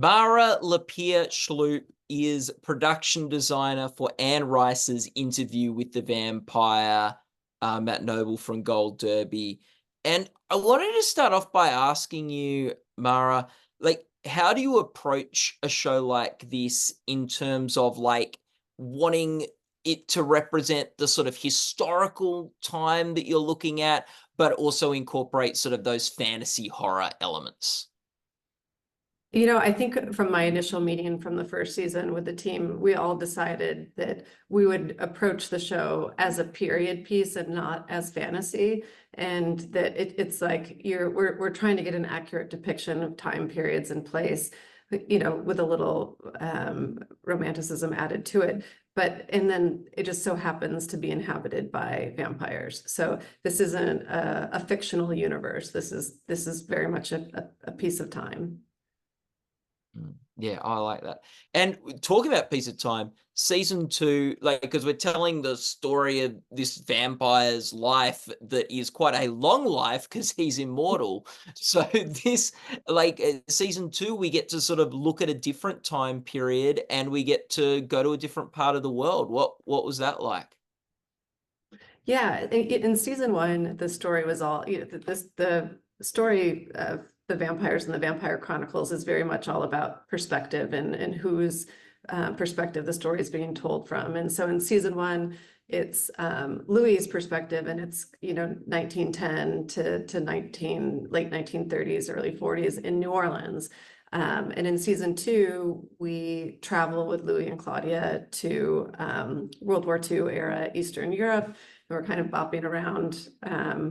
Mara LePere-Schloop is production designer for Anne Rice's Interview with the Vampire, Matt Noble from Gold Derby. And I wanted to start off by asking you, Mara, like, how do you approach a show like this in terms of like wanting it to represent the sort of historical time that you're looking at, but also incorporate sort of those fantasy horror elements? I think from my initial meeting from the first season with the team, we all decided that we would approach the show as a period piece and not as fantasy. And that it's like we're trying to get an accurate depiction of time periods and place, with a little romanticism added to it. And then it just so happens to be inhabited by vampires. So this isn't a fictional universe. This is very much a piece of time. Yeah, I like that. And talking about Piece of Time, season 2, like, because we're telling the story of this vampire's life that is quite a long life because he's immortal. So this, like, season 2, we get to sort of look at a different time period and we get to go to a different part of the world. What was that like? Yeah, in season one, the story was all, the story of the vampires and the Vampire Chronicles is very much all about perspective and whose perspective the story is being told from. And so in season one, it's Louis's perspective, and it's 1910 to late 1930s, early 40s in New Orleans. And in season two, we travel with Louis and Claudia to World War II era Eastern Europe. And we're kind of bopping around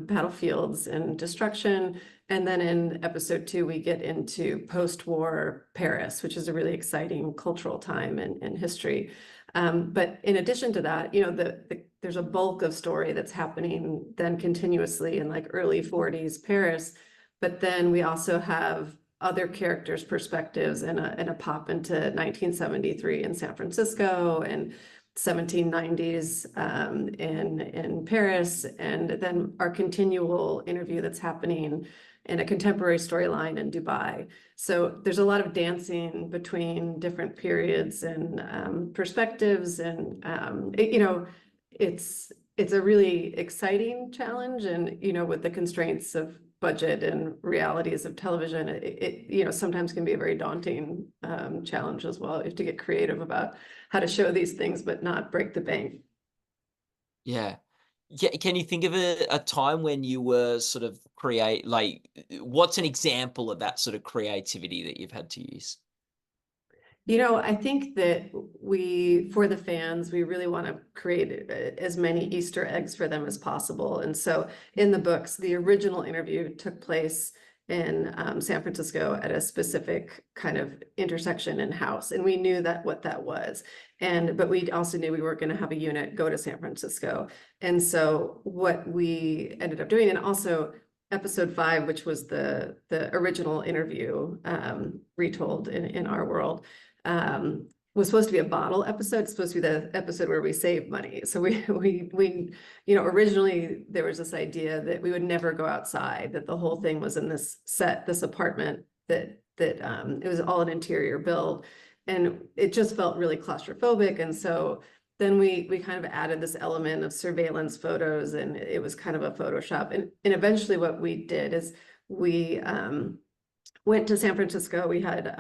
battlefields and destruction. And then in episode 2, we get into post-war Paris, which is a really exciting cultural time in history. But in addition to that, there's a bulk of story that's happening then continuously in like early 40s Paris. But then we also have other characters' perspectives and a pop into 1973 in San Francisco and 1790s in Paris, and then our continual interview that's happening in a contemporary storyline in Dubai. So there's a lot of dancing between different periods and perspectives, and it's a really exciting challenge. And with the constraints of budget and realities of television, it sometimes can be a very daunting challenge as well. You have to get creative about how to show these things but not break the bank. Yeah. Yeah, can you think of a time when you were sort of what's an example of that sort of creativity that you've had to use? I think that for the fans, we really want to create as many Easter eggs for them as possible. And so in the books, the original interview took place in San Francisco at a specific kind of intersection and house. And we knew what that was. But we also knew we weren't going to have a unit go to San Francisco. And so what we ended up doing, and also episode 5, which was the original interview retold in our world, was supposed to be a bottle episode. It's supposed to be the episode where we save money. So originally there was this idea that we would never go outside, that the whole thing was in this apartment, that it was all an interior build, and it just felt really claustrophobic. And so then we kind of added this element of surveillance photos, and it was kind of a Photoshop. And eventually what we did is we went to San Francisco. We had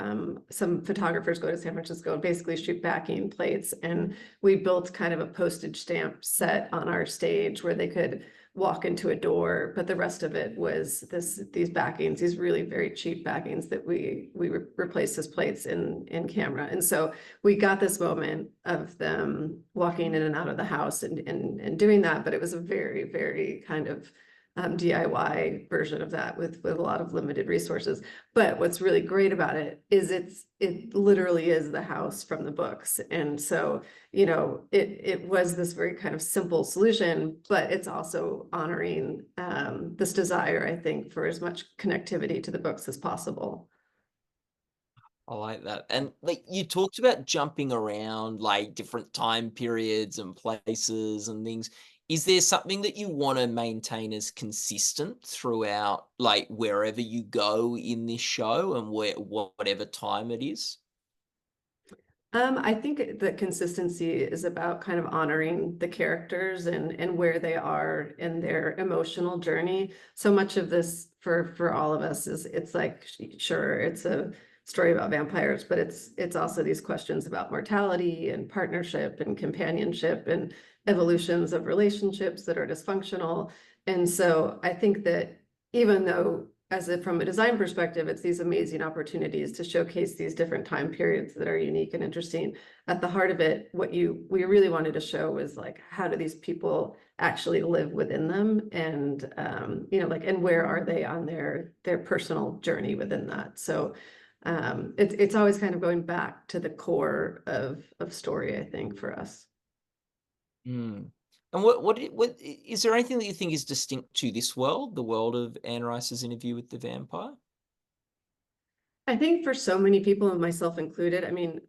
some photographers go to San Francisco and basically shoot backing plates. And we built kind of a postage stamp set on our stage where they could walk into a door, but the rest of it was these backings, these really very cheap backings that we replaced as plates in camera. And so we got this moment of them walking in and out of the house and doing that, but it was a very, very kind of DIY version of that with a lot of limited resources. But what's really great about it is it literally is the house from the books. And so, it was this very kind of simple solution, but it's also honoring this desire, I think, for as much connectivity to the books as possible. I like that. And like you talked about jumping around like different time periods and places and things. Is there something that you wanna maintain as consistent throughout, like, wherever you go in this show and whatever time it is? I think the consistency is about kind of honoring the characters and where they are in their emotional journey. So much of this for all of us is it's like sure it's a story about vampires, but it's also these questions about mortality and partnership and companionship and evolutions of relationships that are dysfunctional. And so I think that even though from a design perspective, it's these amazing opportunities to showcase these different time periods that are unique and interesting. At the heart of it, we really wanted to show was like, how do these people actually live within them? And like, and where are they on their personal journey within that? So it's always kind of going back to the core of story, I think, for us. Mm. And is there anything that you think is distinct to this world, the world of Anne Rice's Interview with the Vampire? I think for so many people, and myself included, I mean,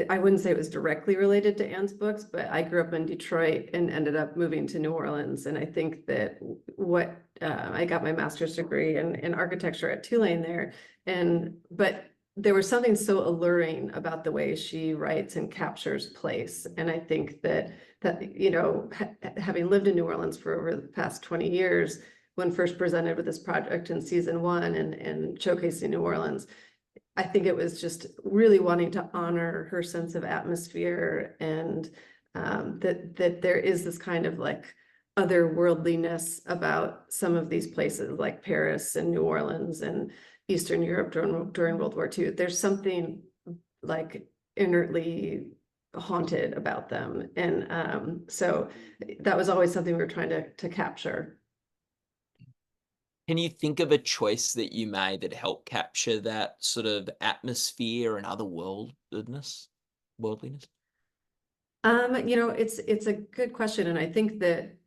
I wouldn't say it was directly related to Anne's books, but I grew up in Detroit and ended up moving to New Orleans. And I think that I got my master's degree in architecture at Tulane there. But there was something so alluring about the way she writes and captures place. And I think that having lived in New Orleans for over the past 20 years, when first presented with this project in season one and showcasing New Orleans, I think it was just really wanting to honor her sense of atmosphere and that there is this kind of like otherworldliness about some of these places like Paris and New Orleans and Eastern Europe during World War II. There's something like inertly haunted about them. And so that was always something we were trying to capture. Can you think of a choice that you made that helped capture that sort of atmosphere and otherworldliness? Worldliness? It's a good question, and I think that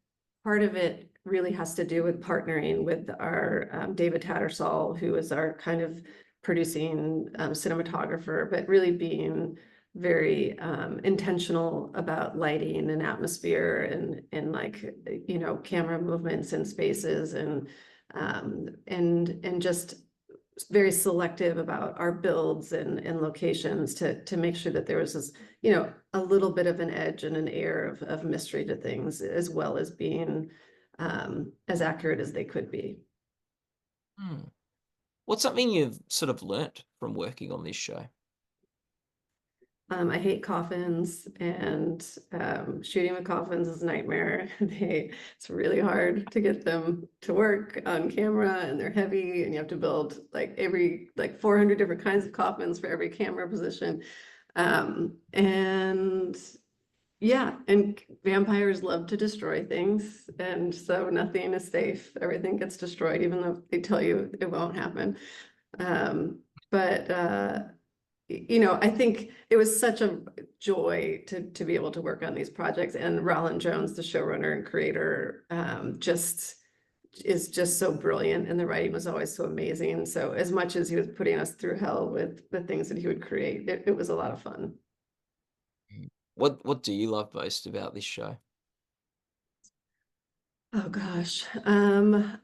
part of it really has to do with partnering with our David Tattersall, who is our kind of producing cinematographer, but really being very intentional about lighting and atmosphere and like camera movements and spaces and just very selective about our builds and locations to make sure that there was this, a little bit of an edge and an air of mystery to things, as well as being as accurate as they could be. Hmm. What's something you've sort of learnt from working on this show? I hate coffins, and shooting with coffins is a nightmare. It's really hard to get them to work on camera, and they're heavy, and you have to build like 400 different kinds of coffins for every camera position. And yeah, and vampires love to destroy things, and so nothing is safe. Everything gets destroyed, even though they tell you it won't happen. But I think it was such a joy to be able to work on these projects. And Roland Jones, the showrunner and creator, is just so brilliant, and the writing was always so amazing. So as much as he was putting us through hell with the things that he would create, it was a lot of fun. Mm. What do you love most about this show? Oh gosh. I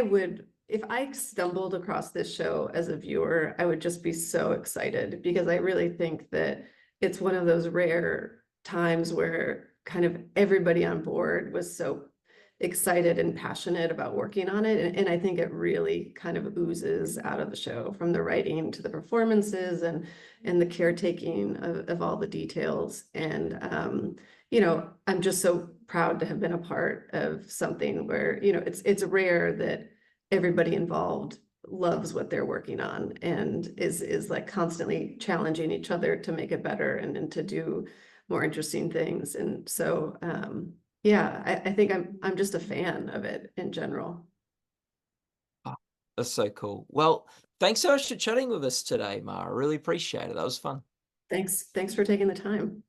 would, if I stumbled across this show as a viewer, I would just be so excited because I really think that it's one of those rare times where kind of everybody on board was so excited and passionate about working on it. And I think it really kind of oozes out of the show, from the writing to the performances and the caretaking of all the details. And I'm just so proud to have been a part of something where, it's rare that everybody involved loves what they're working on and is like constantly challenging each other to make it better and to do more interesting things. And so yeah, I think I'm just a fan of it in general. Oh, that's so cool. Well, thanks so much for chatting with us today, Mara. I really appreciate it. That was fun. Thanks for taking the time.